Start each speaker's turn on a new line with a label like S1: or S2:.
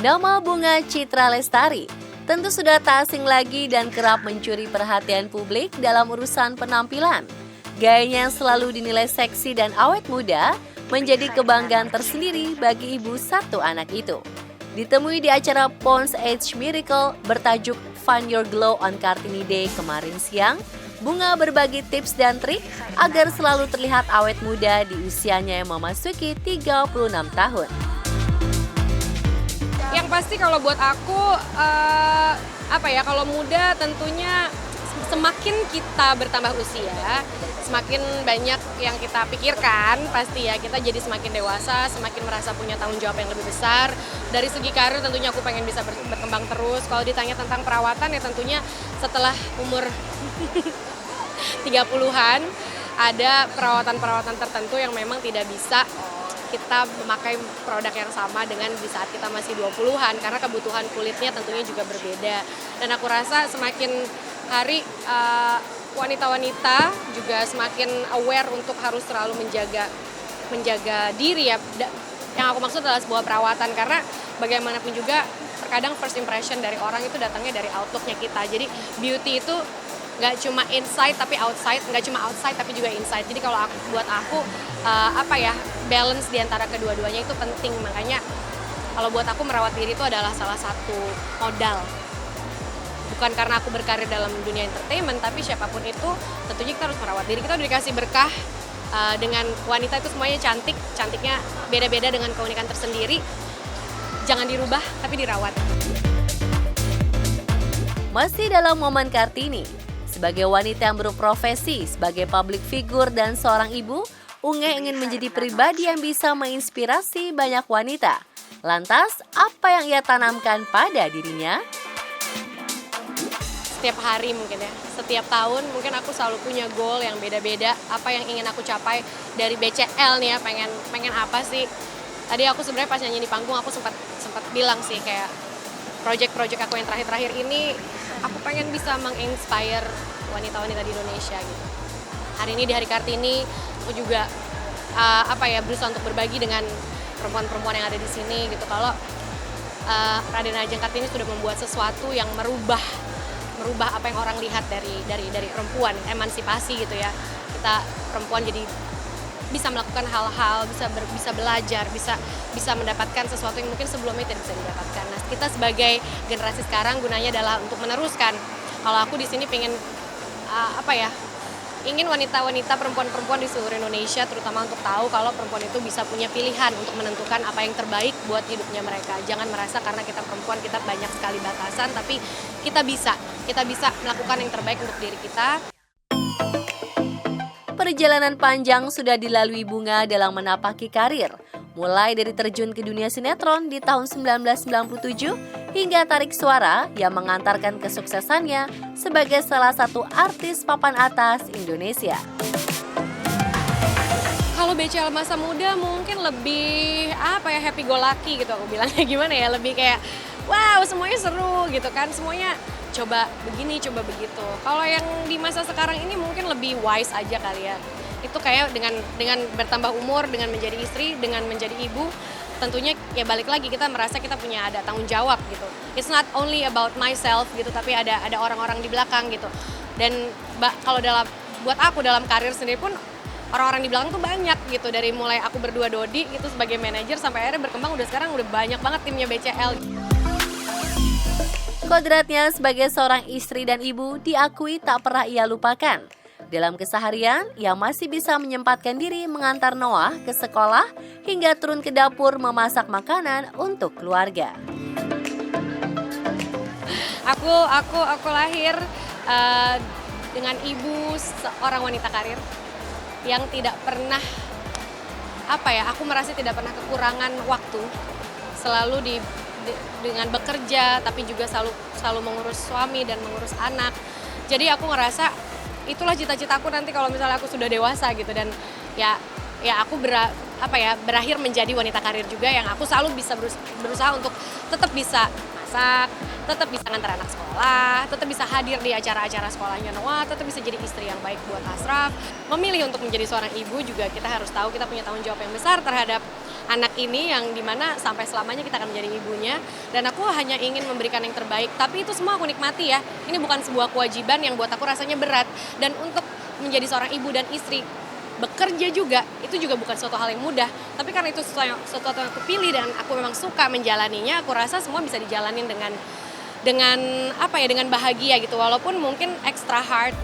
S1: Nama Bunga Citra Lestari tentu sudah tak asing lagi dan kerap mencuri perhatian publik dalam urusan penampilan. Gayanya yang selalu dinilai seksi dan awet muda menjadi kebanggaan tersendiri bagi ibu satu anak itu. Ditemui di acara Pond's Age Miracle bertajuk Find Your Glow on Kartini Day kemarin siang, Bunga berbagi tips dan trik agar selalu terlihat awet muda di usianya yang memasuki 36 tahun.
S2: Yang pasti kalau buat aku, kalau muda tentunya semakin kita bertambah usia, semakin banyak yang kita pikirkan pasti ya, kita jadi semakin dewasa, semakin merasa punya tanggung jawab yang lebih besar. Dari segi karir tentunya aku pengen bisa berkembang terus. Kalau ditanya tentang perawatan ya tentunya setelah umur 30-an ada perawatan-perawatan tertentu yang memang tidak bisa kita memakai produk yang sama dengan di saat kita masih 20-an karena kebutuhan kulitnya tentunya juga berbeda. Dan aku rasa semakin hari wanita-wanita juga semakin aware untuk harus selalu menjaga diri ya. Yang aku maksud adalah sebuah perawatan karena bagaimanapun juga terkadang first impression dari orang itu datangnya dari outlooknya kita. Jadi beauty itu nggak cuma inside tapi outside, nggak cuma outside tapi juga inside. Jadi kalau buat aku balance di antara kedua-duanya itu penting. Makanya kalau buat aku merawat diri itu adalah salah satu modal. Bukan karena aku berkarir dalam dunia entertainment, tapi siapapun itu tentunya kita harus merawat diri. Kita udah dikasih berkah dengan wanita itu semuanya cantik, cantiknya beda-beda dengan keunikan tersendiri. Jangan dirubah tapi dirawat.
S1: Masih dalam momen Kartini, sebagai wanita yang berprofesi sebagai public figure dan seorang ibu, Unge ingin menjadi pribadi yang bisa menginspirasi banyak wanita. Lantas, apa yang ia tanamkan pada dirinya?
S2: Setiap hari mungkin ya, setiap tahun mungkin aku selalu punya goal yang beda-beda. Apa yang ingin aku capai dari BCL nih ya, pengen apa sih? Tadi aku sebenarnya pas nyanyi di panggung aku sempat bilang sih kayak project aku yang terakhir ini aku pengen bisa menginspire wanita-wanita di Indonesia gitu. Hari ini di Hari Kartini aku juga berusaha untuk berbagi dengan perempuan-perempuan yang ada di sini gitu. Kalau Raden Ajeng Kartini sudah membuat sesuatu yang merubah apa yang orang lihat dari perempuan, emansipasi gitu ya. Kita perempuan jadi bisa melakukan hal-hal, bisa belajar, bisa mendapatkan sesuatu yang mungkin sebelumnya tidak bisa didapatkan. Nah, kita sebagai generasi sekarang gunanya adalah untuk meneruskan. Kalau aku di sini pengen ingin wanita-wanita, perempuan-perempuan di seluruh Indonesia terutama untuk tahu kalau perempuan itu bisa punya pilihan untuk menentukan apa yang terbaik buat hidupnya mereka. Jangan merasa karena kita perempuan kita banyak sekali batasan, tapi kita bisa melakukan yang terbaik untuk diri kita.
S1: Perjalanan panjang sudah dilalui Bunga dalam menapaki karir, mulai dari terjun ke dunia sinetron di tahun 1997 hingga Tarik Suara yang mengantarkan kesuksesannya sebagai salah satu artis papan atas Indonesia.
S2: Kalau BCL masa muda mungkin lebih happy go lucky gitu aku bilangnya, gimana ya, lebih kayak wow semuanya seru gitu kan, semuanya coba begini coba begitu. Kalau yang di masa sekarang ini mungkin lebih wise aja kali ya. Itu kayak dengan bertambah umur, dengan menjadi istri, dengan menjadi ibu, tentunya ya balik lagi kita merasa kita punya ada tanggung jawab gitu. It's not only about myself gitu, tapi ada orang-orang di belakang gitu. Dan kalau buat aku dalam karir sendiri pun orang-orang di belakang tuh banyak gitu, dari mulai aku berdua Dodi gitu sebagai manajer sampai akhirnya berkembang sekarang udah banyak banget timnya BCL.
S1: Kodratnya sebagai seorang istri dan ibu diakui tak pernah ia lupakan. Dalam keseharian, ia masih bisa menyempatkan diri mengantar Noah ke sekolah hingga turun ke dapur memasak makanan untuk keluarga.
S2: Aku lahir dengan ibu seorang wanita karir yang tidak pernah aku merasa tidak pernah kekurangan waktu, selalu dengan bekerja tapi juga selalu mengurus suami dan mengurus anak. Jadi aku ngerasa itulah cita-citaku nanti kalau misalnya aku sudah dewasa gitu, dan ya aku berakhir menjadi wanita karir juga yang aku selalu bisa berusaha untuk tetap bisa masak, tetap bisa ngantar anak sekolah, tetap bisa hadir di acara-acara sekolahnya Noah, tetap bisa jadi istri yang baik buat Ashraf. Memilih untuk menjadi seorang ibu juga kita harus tahu kita punya tanggung jawab yang besar terhadap anak ini yang dimana sampai selamanya kita akan menjadi ibunya, dan aku hanya ingin memberikan yang terbaik, tapi itu semua aku nikmati ya. Ini bukan sebuah kewajiban yang buat aku rasanya berat, dan untuk menjadi seorang ibu dan istri bekerja juga itu juga bukan suatu hal yang mudah, tapi karena itu sesuatu yang aku pilih dan aku memang suka menjalaninya, aku rasa semua bisa dijalanin dengan bahagia gitu, walaupun mungkin extra hard.